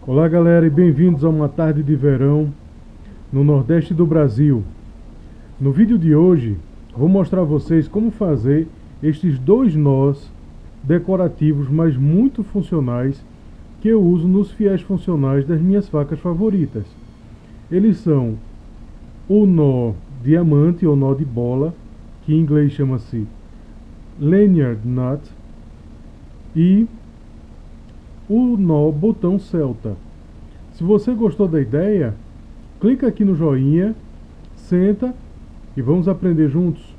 Olá galera e bem-vindos a uma tarde de verão no Nordeste do Brasil. No vídeo de hoje vou mostrar a vocês como fazer estes dois nós decorativos, mas muito funcionais, que eu uso nos fiéis funcionais das minhas facas favoritas. Eles são o nó diamante ou nó de bola, que em inglês chama-se Lanyard nut, e o nó botão Celta. Se você gostou da ideia, clica aqui no joinha, senta e vamos aprender juntos.